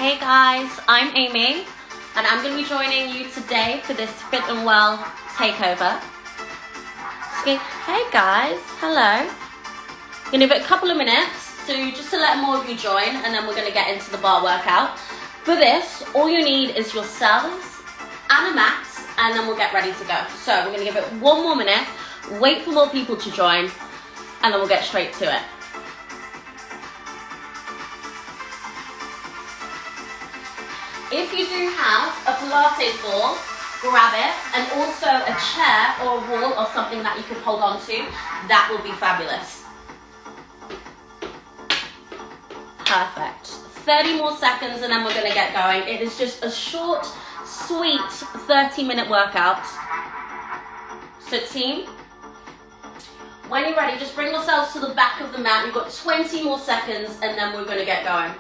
Hey guys, I'm Amy and I'm going to be joining you today for this Fit&Well takeover. Okay. Hey guys, hello. Going to give it a couple of minutes just to let more of you join, and then we're going to get into the bar workout. For this, all you need is yourselves and a mat, and then we'll get ready to go. So we're going to give it one more minute, wait for more people to join, and then we'll get straight to it. If you do have a Pilates ball, grab it, and also a chair or a wall or something that you can hold on to. That will be fabulous. Perfect. 30 more seconds and then we're going to get going. It is just a short, sweet 30-minute workout. So team, when you're ready, just bring yourselves to the back of the mat. You've got 20 more seconds and then we're going to get going.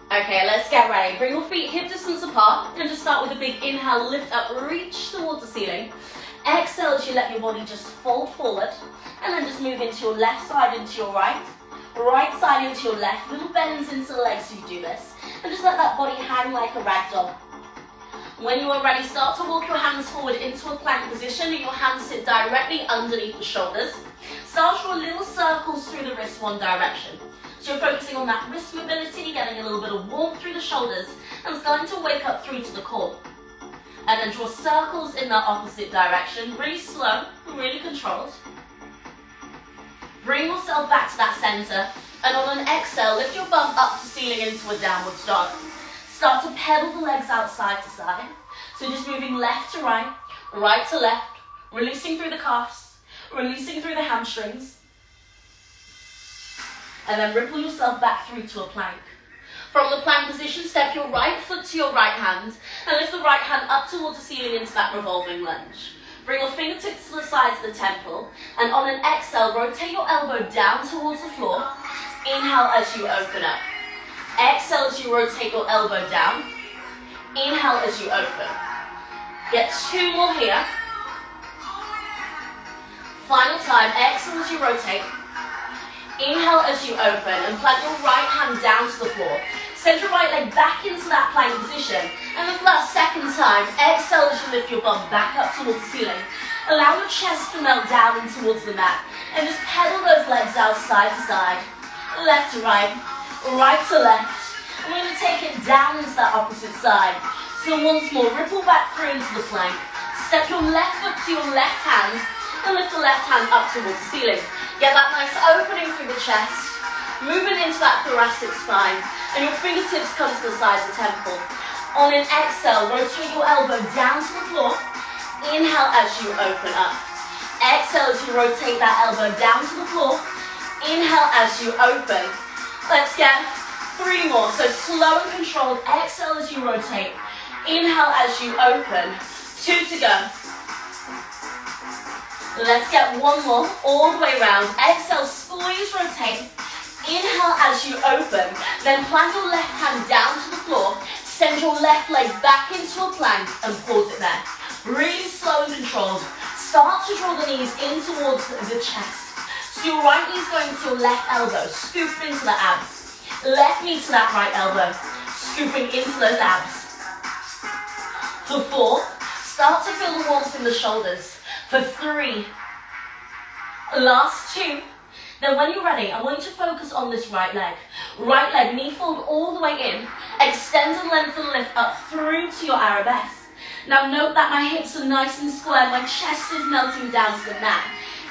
Okay, let's get ready. Bring your feet hip distance apart and just start with a big inhale, lift up, reach towards the ceiling. Exhale as you let your body just fold forward, and then just move into your left side, into your right side into your left, little bends into the legs as you do this, and just let that body hang like a rag doll. When you are ready, start to walk your hands forward into a plank position, and your hands sit directly underneath the shoulders. Start to draw little circles through the wrists one direction. So you're focusing on that wrist mobility, getting a little bit of warmth through the shoulders, and starting to wake up through to the core. And then draw circles in the opposite direction, really slow, really controlled. Bring yourself back to that center, and on an exhale, lift your bum up to ceiling into a downward dog. Start to pedal the legs out side to side. So just moving left to right, right to left, releasing through the calves, releasing through the hamstrings. And then ripple yourself back through to a plank. From the plank position, step your right foot to your right hand and lift the right hand up towards the ceiling into that revolving lunge. Bring your fingertips to the sides of the temple, and on an exhale, rotate your elbow down towards the floor. Inhale as you open up. Exhale as you rotate your elbow down. Inhale as you open. Get 2 more here. Final time, exhale as you rotate. Inhale as you open and plant your right hand down to the floor. Send your right leg back into that plank position. And then for that second time, exhale as you lift your bum back up towards the ceiling. Allow your chest to melt down in towards the mat. And just pedal those legs out side to side. Left to right, right to left. And we're going to take it down into that opposite side. So once more, ripple back through into the plank. Step your left foot to your left hand and lift the left hand up towards the ceiling. Get that nice opening through the chest, moving into that thoracic spine, and your fingertips come to the sides of the temple. On an exhale, rotate your elbow down to the floor. Inhale as you open up. Exhale as you rotate that elbow down to the floor. Inhale as you open. Let's get 3 more. So slow and controlled. Exhale as you rotate. Inhale as you open. 2 to go. Let's get 1 more, all the way around. Exhale, squeeze, rotate. Inhale as you open. Then plant your left hand down to the floor. Send your left leg back into a plank and pause it there. Really slow and controlled. Start to draw the knees in towards the chest. So your right knee is going to your left elbow, scoop into the abs. Left knee to that right elbow, scooping into those abs. For 4, start to feel the warmth in the shoulders. For 3, last 2. Then when you're ready, I want you to focus on this right leg. Right leg, knee fold all the way in. Extend and lengthen, lift up through to your arabesque. Now note that my hips are nice and square. My chest is melting down to the mat.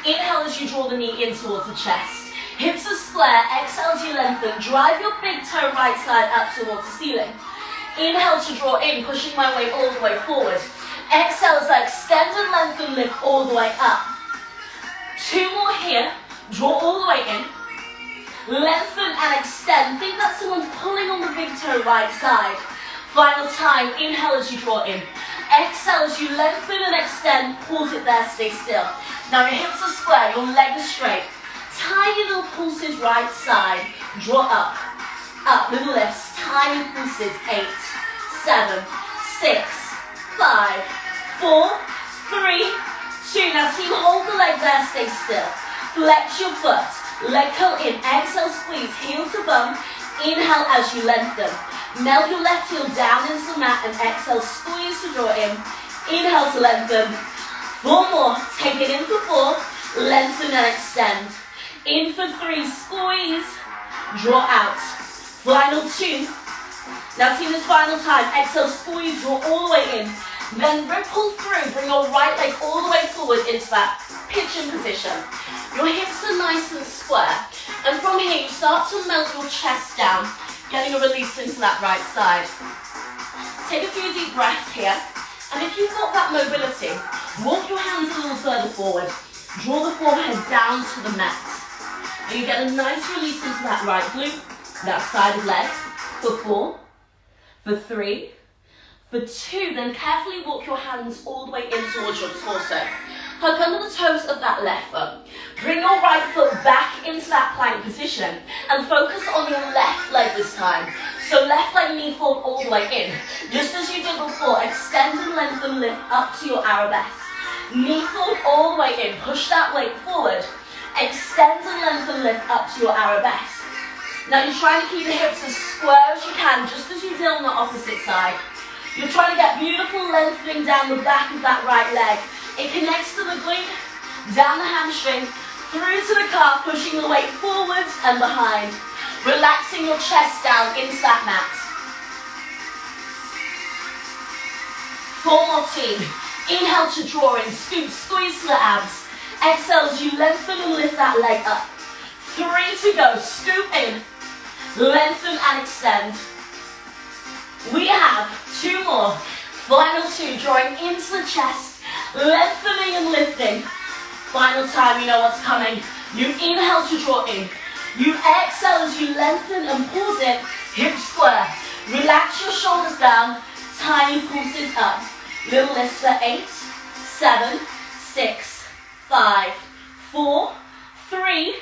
Inhale as you draw the knee in towards the chest. Hips are square. Exhale as you lengthen. Drive your big toe right side up towards the ceiling. Inhale to draw in, pushing my weight all the way forward. Exhale as I extend and lengthen, lift all the way up. 2 more here. Draw all the way in. Lengthen and extend. Think that someone's pulling on the big toe right side. Final time. Inhale as you draw in. Exhale as you lengthen and extend. Pause it there. Stay still. Now your hips are square. Your leg is straight. Tiny little pulses right side. Draw up. Up. Little lifts. Tiny pulses. 8, 7, 6, 5, 4, 3, 2. Now team, hold the leg there, stay still. Flex your foot. leg curl in, exhale, squeeze, heel to bum, inhale as you lengthen. Melt your left heel down into the mat and exhale, squeeze to draw in, inhale to lengthen. 4 more, take it in for 4, lengthen and extend. In for 3, squeeze, draw out. Final 2. Now team, this final time, exhale, squeeze, draw all the way in. Then ripple through, bring your right leg all the way forward into that pigeon position. Your hips are nice and square. And from here, you start to melt your chest down, getting a release into that right side. Take a few deep breaths here. And if you've got that mobility, walk your hands a little further forward. Draw the forehead down to the mat. And you get a nice release into that right glute, that side of leg. For 4, for 3, for 2, then carefully walk your hands all the way in towards your torso. Hug under the toes of that left foot. Bring your right foot back into that plank position and focus on your left leg this time. So left leg knee fold all the way in. Just as you did before, extend and lengthen, lift up to your arabesque. Knee fold all the way in. Push that weight forward. Extend and lengthen, lift up to your arabesque. Now you're trying to keep the hips as square as you can, just as you did on the opposite side. You're trying to get beautiful lengthening down the back of that right leg. It connects to the glute, down the hamstring, through to the calf, pushing the weight forwards and behind. Relaxing your chest down into that mat. 4 more team. Inhale to draw in, scoop, squeeze to the abs. Exhale as you lengthen and lift that leg up. 3 to go, scoop in, lengthen and extend. We have 2 more. Final 2, drawing into the chest, lengthening and lifting. Final time, you know what's coming. You inhale to draw in. You exhale as you lengthen and pause it, hip square. Relax your shoulders down, tiny pulses up. Little lift for 8, 7, 6, 5, 4, 3,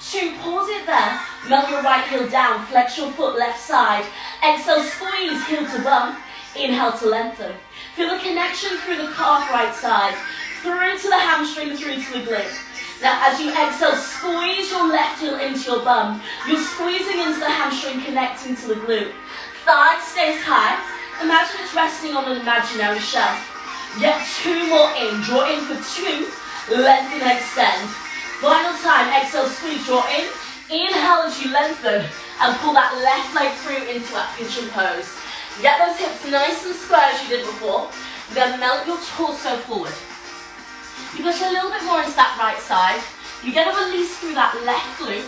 2, pause it there. Melt your right heel down, flex your foot left side. Exhale, squeeze, heel to bum. Inhale to lengthen. Feel the connection through the calf right side, through to the hamstring, through to the glute. Now as you exhale, squeeze your left heel into your bum. You're squeezing into the hamstring, connecting to the glute. Thigh stays high. Imagine it's resting on an imaginary shelf. Get 2 more in. Draw in for 2. Lengthen and extend. Final time, exhale, squeeze, draw in. Inhale as you lengthen and pull that left leg through into that pigeon pose. Get those hips nice and square as you did before. Then melt your torso forward. You push a little bit more into that right side. You get a release through that left glute.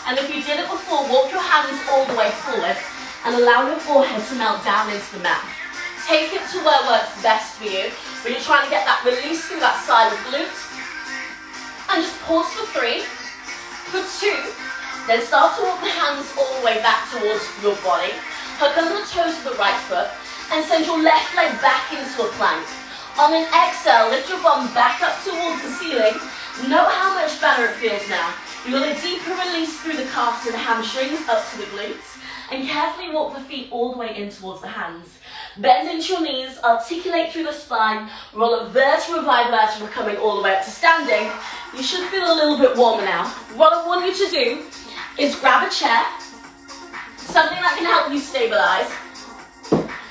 And if you did it before, walk your hands all the way forward and allow your forehead to melt down into the mat. Take it to where works best for you. When you're trying to get that release through that side of glute. And just pause for 3, for 2, then start to walk the hands all the way back towards your body. Hook under the toes of the right foot and send your left leg back into a plank. On an exhale, lift your bum back up towards the ceiling. Note how much better it feels now. You got a deeper release through the calves and the hamstrings up to the glutes. And carefully walk the feet all the way in towards the hands. Bend into your knees, articulate through the spine, roll up vertebra by vertebra, coming all the way up to standing. You should feel a little bit warmer now. What I want you to do is grab a chair, something that can help you stabilize,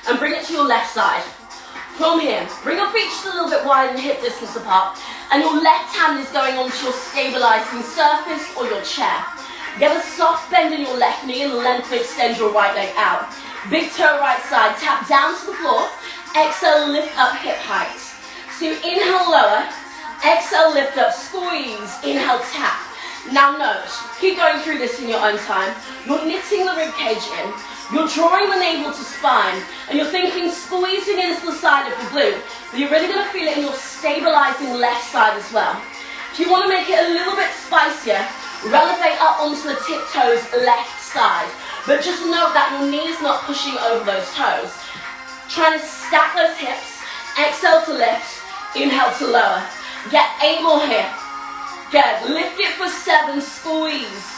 and bring it to your left side. From here, bring your feet just a little bit wide and hip distance apart, and your left hand is going onto your stabilizing surface or your chair. Get a soft bend in your left knee and lengthen, extend your right leg out. Big toe right side, tap down to the floor. Exhale, lift up hip height. So inhale, lower. Exhale, lift up, squeeze. Inhale, tap. Now note, keep going through this in your own time. You're knitting the rib cage in. You're drawing the navel to spine. And you're thinking squeezing into the side of the glute. But you're really going to feel it in your stabilizing left side as well. If you want to make it a little bit spicier, relevate up onto the tiptoes left side. But just note that your knee's not pushing over those toes. Trying to stack those hips. Exhale to lift. Inhale to lower. Get 8 more here. Good. Lift it for 7. Squeeze.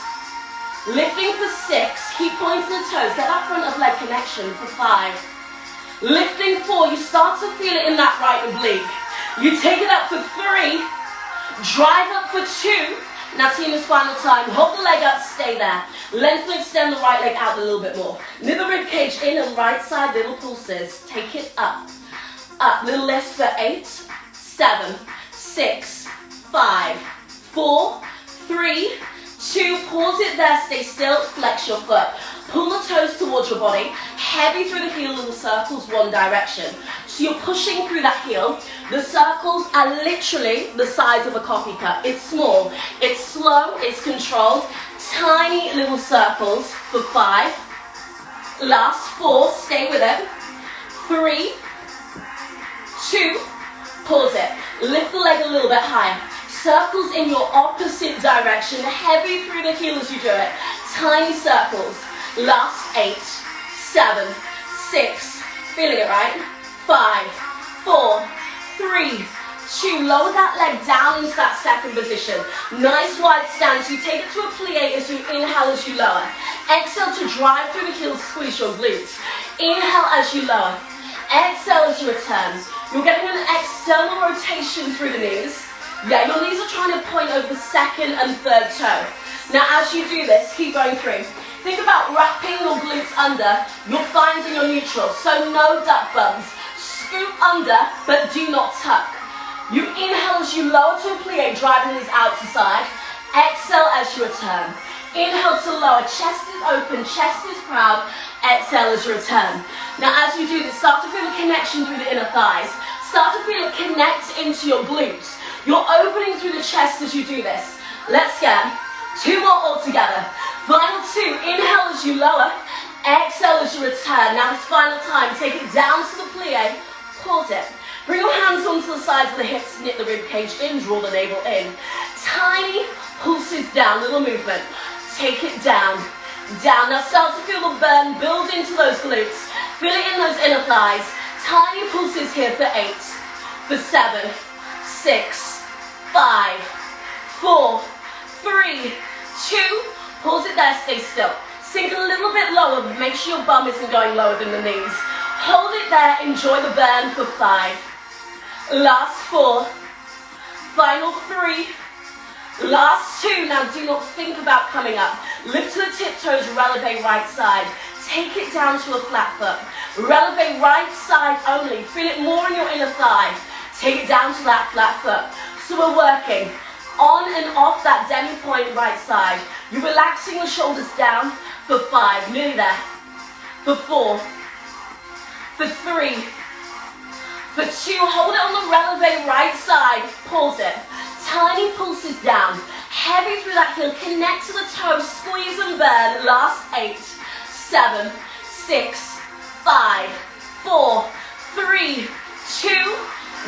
Lifting for 6. Keep pointing the toes. Get that front of leg connection for 5. Lifting 4. You start to feel it in that right oblique. You take it up for 3. Drive up for 2. Now team, this final time, hold the leg up, stay there. Lengthen and extend the right leg out a little bit more. Knit the rib cage in and right side, little pulses. Take it up. Up, little lift for 8, 7, 6, 5, 4, 3, 2, pause it there, stay still, flex your foot. Pull the toes towards your body, heavy through the heel, little circles, one direction. So you're pushing through that heel. The circles are literally the size of a coffee cup. It's small, it's slow, it's controlled. Tiny little circles for 5. Last 4, stay with it. 3, 2, pause it. Lift the leg a little bit higher. Circles in your opposite direction, heavy through the heel as you do it. Tiny circles. Last 8, 7, 6, feeling it, right? 5, 4, 3, 2, lower that leg down into that second position. Nice wide stance. You take it to a plie as you inhale, as you lower. Exhale to drive through the heels, squeeze your glutes. Inhale as you lower. Exhale as you return. You're getting an external rotation through the knees. Yeah, your knees are trying to point over the second and third toe. Now as you do this, keep going through. Think about wrapping your glutes under, your thighs and your neutral, so no duck bums. Scoop under, but do not tuck. You inhale as you lower to a plie, driving these out to side. Exhale as you return. Inhale to lower, chest is open, chest is proud. Exhale as you return. Now as you do this, start to feel a connection through the inner thighs. Start to feel it connect into your glutes. You're opening through the chest as you do this. Let's get 2 more all together. Final 2, inhale as you lower, exhale as you return. Now this final time, take it down to the plie, pause it. Bring your hands onto the sides of the hips, knit the rib cage in, draw the navel in. Tiny pulses down, little movement. Take it down, down. Now start to feel the burn build into those glutes. Feel it in those inner thighs. Tiny pulses here for 8, for 7, 6, 5, 4, 3, 2, pause it there, stay still. Sink a little bit lower, but make sure your bum isn't going lower than the knees. Hold it there, enjoy the burn for 5. Last 4. Final 3. Last 2. Now do not think about coming up. Lift to the tiptoes, releve right side. Take it down to a flat foot. Releve right side only. Feel it more in your inner thigh. Take it down to that flat foot. So we're working on and off that demi point right side. You're relaxing the shoulders down for 5, nearly there. For 4, for 3, for 2, hold it on the releve right side, pause it. Tiny pulses down, heavy through that heel, connect to the toes, squeeze and burn. Last 8, 7, 6, 5, 4, 3, 2,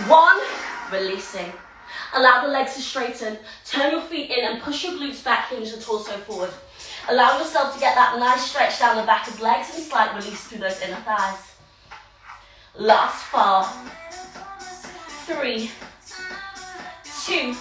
1, releasing. Allow the legs to straighten, turn your feet in and push your glutes back, hinge the torso forward. Allow yourself to get that nice stretch down the back of the legs and slight release through those inner thighs. Last 4, 3, 2.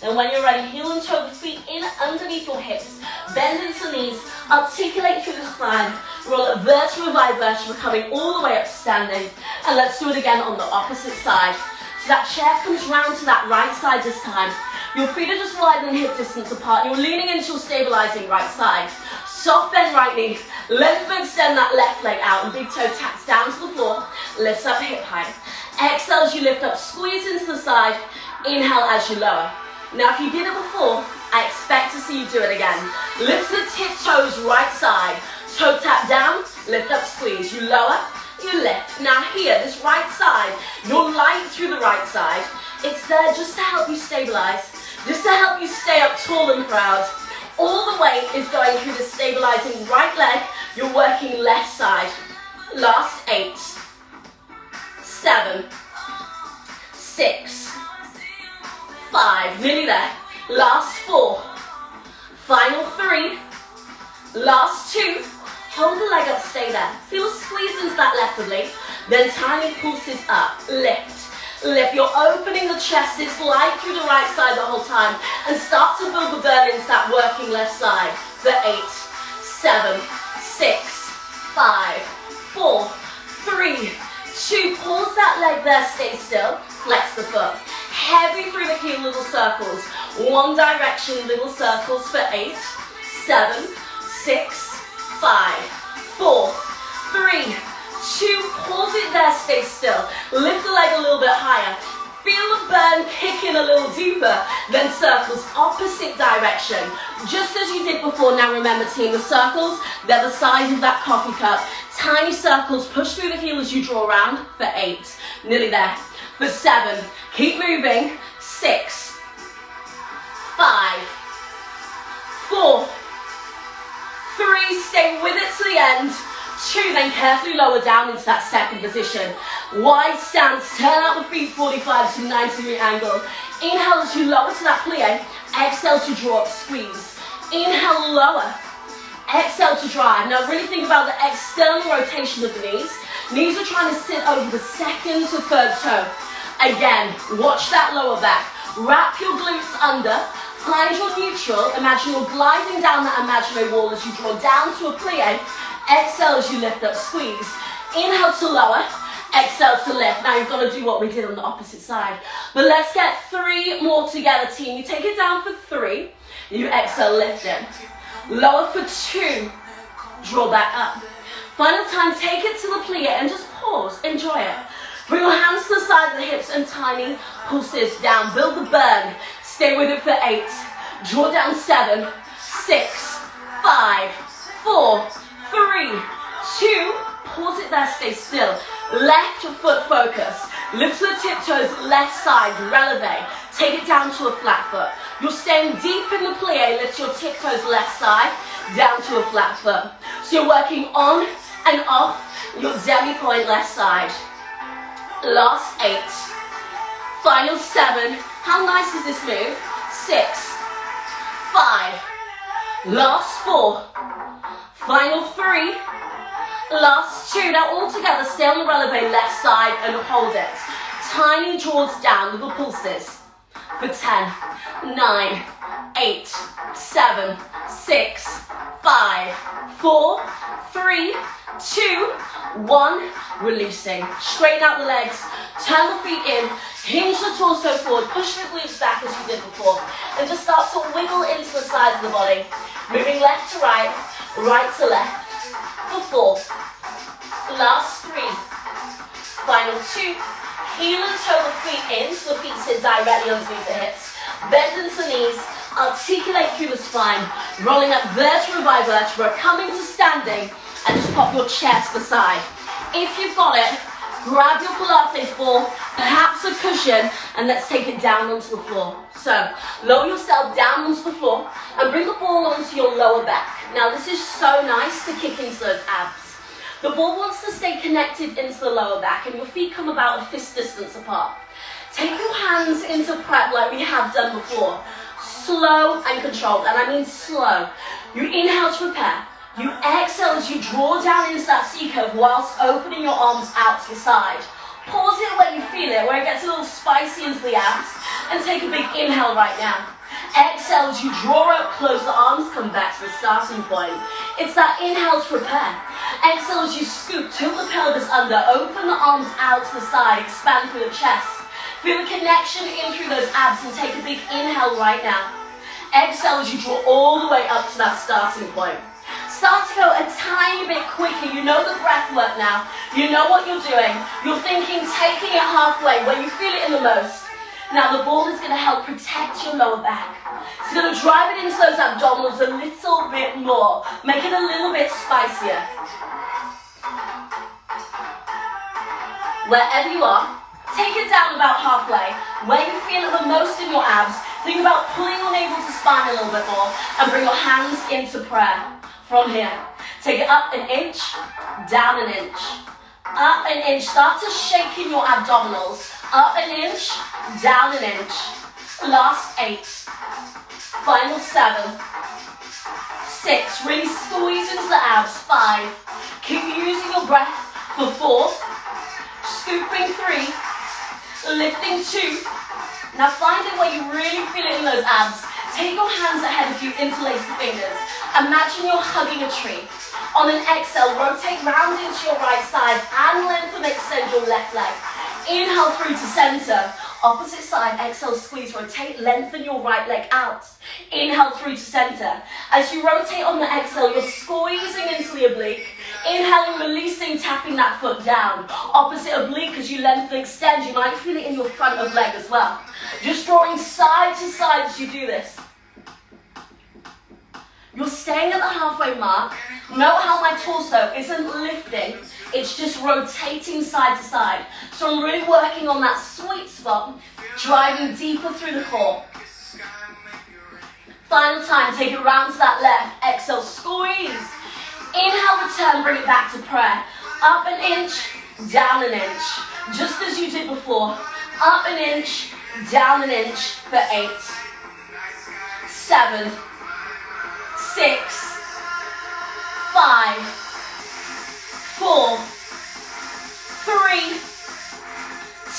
Then when you're ready, heel and toe the feet in underneath your hips. Bend into the knees, articulate through the spine. Roll it vertebra by vertebra, coming all the way up to standing. And let's do it again on the opposite side. So that chair comes round to that right side this time. Your feet are just wider than hip distance apart. You're leaning into your stabilizing right side. Soft bend right knee. Lengthen and extend that left leg out and big toe taps down to the floor. Lifts up hip height. Exhale as you lift up, squeeze into the side. Inhale as you lower. Now if you did it before, I expect to see you do it again. Lift the tiptoes right side. Toe tap down, lift up, squeeze. You lower, you lift. Now here, this right side, you're light through the right side. It's there just to help you stabilize, just to help you stay up tall and proud. All the weight is going through the stabilizing right leg. You're working left side. Last 8, 7, 6, 5, nearly there. Last 4, final 3, last 2. Hold the leg up, stay there. Feel a squeeze into that left oblique. Then tiny pulses up, lift. Lift, you're opening the chest, it's light through the right side the whole time. And start to build the burn into that working left side. For 8, 7, 6, 5, 4, 3, 2. Pause that leg there, stay still. Flex the foot. Heavy through the heel, little circles. One direction, little circles for 8, 7, 6, 5, 4, 3, 2, pause it there, stay still. Lift the leg a little bit higher. Feel the burn kick in a little deeper, then circles, opposite direction. Just as you did before. Now remember team, the circles, they're the size of that coffee cup. Tiny circles, push through the heel as you draw around for 8. Nearly there. For 7, keep moving. 6, 5, 4, 3, stay with it to the end. 2, then carefully lower down into that second position. Wide stance, turn out the feet 45 to 90 degree angle. Inhale as you lower to that plie. Exhale to draw up, squeeze. Inhale, lower. Exhale to drive. Now really think about the external rotation of the knees. Knees are trying to sit over the second to third toe. Again, watch that lower back. Wrap your glutes under. Find your neutral. Imagine you're gliding down that imaginary wall as you draw down to a plie. Exhale as you lift up, squeeze. Inhale to lower, exhale to lift. Now you've got to do what we did on the opposite side. But let's get 3 more together, team. You take it down for 3. You exhale, lift it. Lower for 2. Draw back up. Final time, take it to the plie and just pause. Enjoy it. Bring your hands to the side of the hips and tiny pulses down. Build the burn. Stay with it for 8. Draw down 7, 6, 5, 4, 3, 2, pause it there, stay still. Left foot focus. Lift to the tiptoes, left side, releve. Take it down to a flat foot. You're staying deep in the plie, lift your tiptoes left side, down to a flat foot. So you're working on and off your demi-point left side. Last 8. Final 7. How nice is this move? 6, 5. Last 4. Final 3, last 2. Now all together, stay on the releve left side and hold it. Tiny draws down, little pulses. For 10, 9, 8, 7, 6, 5, 4, 3, 2, 1. Releasing. Straighten out the legs, turn the feet in, hinge the torso forward, push the glutes back as you did before, and just start to wiggle into the sides of the body. Moving left to right. Right to left for 4. Last 3. Final 2. Heel and toe the feet in so the feet sit directly underneath the hips. Bend into the knees. Articulate through the spine. Rolling up vertebra by vertebra. Coming to standing and just pop your chest to the side. If you've got it, grab your Pilates ball, perhaps a cushion, and let's take it down onto the floor. So, lower yourself down onto the floor and bring the ball onto your lower back. Now this is so nice to kick into those abs. The ball wants to stay connected into the lower back and your feet come about a fist distance apart. Take your hands into prep like we have done before. Slow and controlled, and I mean slow. You inhale to prepare. You exhale as you draw down into that C curve whilst opening your arms out to the side. Pause it where you feel it, where it gets a little spicy into the abs, and take a big inhale right now. Exhale as you draw up, close the arms, come back to the starting point. It's that inhale to prepare. Exhale as you scoop, tilt the pelvis under, open the arms out to the side, expand through the chest. Feel the connection in through those abs and take a big inhale right now. Exhale as you draw all the way up to that starting point. Start to go a tiny bit quicker. You know the breath work now. You know what you're doing. You're thinking, taking it halfway where you feel it in the most. Now the ball is going to help protect your lower back. It's going to drive it into those abdominals a little bit more. Make it a little bit spicier. Wherever you are, take it down about halfway. Where you feel it the most in your abs, think about pulling your navel to spine a little bit more and bring your hands into prayer. From here, take it up an inch, down an inch, up an inch. Start to shake in your abdominals. Up an inch, down an inch. Last 8. Final 7. 6. Really squeeze into the abs. 5. Keep using your breath for 4. Scooping 3. Lifting 2. Now find it where you really feel it in those abs. Take your hands ahead of you, interlace the fingers. Imagine you're hugging a tree. On an exhale, rotate round into your right side and lengthen and extend your left leg. Inhale through to center. Opposite side, exhale, squeeze, rotate, lengthen your right leg out. Inhale through to center. As you rotate on the exhale, you're squeezing into the oblique. Inhaling, releasing, tapping that foot down. Opposite oblique, as you lengthen, extend, you might feel it in your front of leg as well. Just drawing side to side as you do this. You're staying at the halfway mark. Note how my torso isn't lifting, it's just rotating side to side. So I'm really working on that sweet spot, driving deeper through the core. Final time, take it round to that left. Exhale, squeeze. Inhale, return, bring it back to prayer. Up an inch, down an inch. Just as you did before. Up an inch, down an inch for 8, 7, 6, 5, 4, 3,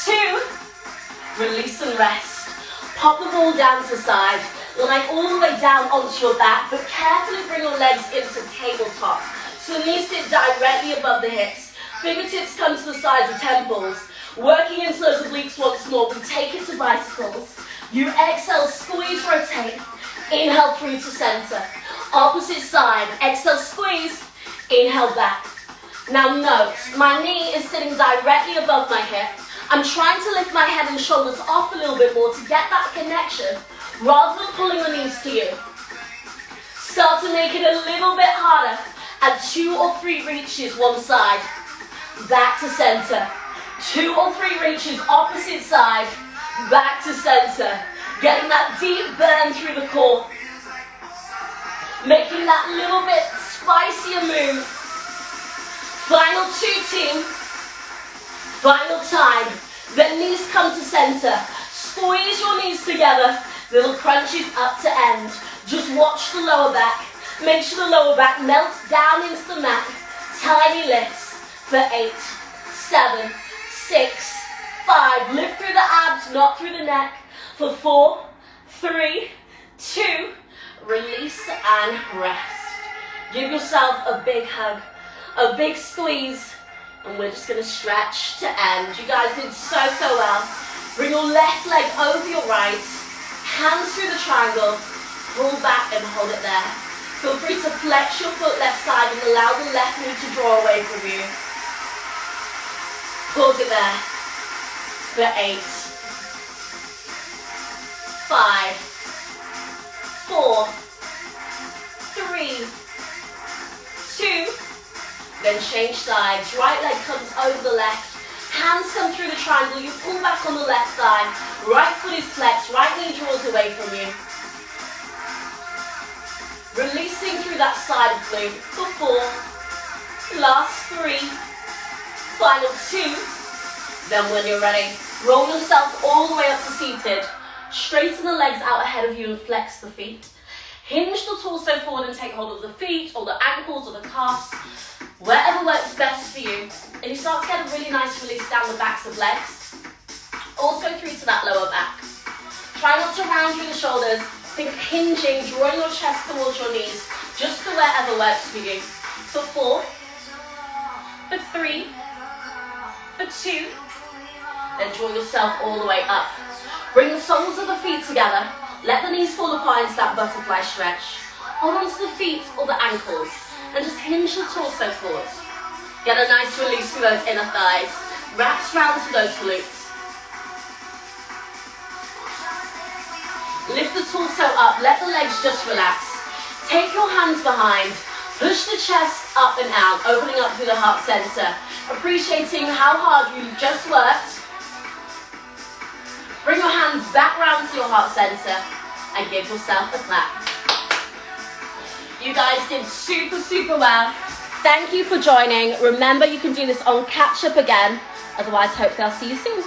2, release and rest. Pop the ball down to the side, lie all the way down onto your back, but carefully bring your legs into tabletop. So the knees sit directly above the hips. Fingertips come to the sides of temples. Working into those obliques once more, we take it to bicycles. You exhale, squeeze, rotate. Inhale through to center. Opposite side, exhale, squeeze, inhale back. Now note, my knee is sitting directly above my hip. I'm trying to lift my head and shoulders off a little bit more to get that connection, rather than pulling the knees to you. Start to make it a little bit harder at 2 or 3 reaches one side. Back to center. 2 or 3 reaches opposite side. Back to center. Getting that deep burn through the core. Making that little bit spicier move. Final 2, team. Final time. Then knees come to center. Squeeze your knees together. Little crunches up to end. Just watch the lower back. Make sure the lower back melts down into the mat. Tiny lifts for 8, 7, 6, 5. Lift through the abs, not through the neck. For 4, 3, 2, release and rest. Give yourself a big hug, a big squeeze, and we're just gonna stretch to end. You guys did so well. Bring your left leg over your right, hands through the triangle, pull back and hold it there. Feel free to flex your foot left side and allow the left knee to draw away from you. Pause it there for 8, 5, 4, 3, 2, then change sides. Right leg comes over the left, hands come through the triangle, you pull back on the left thigh, right foot is flexed, right knee draws away from you. Releasing through that side of glute for 4, last 3, final 2, then when you're ready, roll yourself all the way up to seated. Straighten the legs out ahead of you and flex the feet. Hinge the torso forward and take hold of the feet or the ankles or the calves, wherever works best for you. And you start to get a really nice release down the backs of legs, also through to that lower back. Try not to round through the shoulders. Think hinging, drawing your chest towards your knees, just to wherever works for you. For 4, for 3, for 2, then draw yourself all the way up. Bring the soles of the feet together. Let the knees fall apart into that butterfly stretch. Hold on to the feet or the ankles and just hinge the torso forward. Get a nice release through those inner thighs. Wraps round to those glutes. Lift the torso up. Let the legs just relax. Take your hands behind. Push the chest up and out, opening up through the heart center. Appreciating how hard you just worked. Bring your hands back round to your heart center and give yourself a clap. You guys did super well. Thank you for joining. Remember, you can do this on catch up again. Otherwise, hopefully I'll see you soon.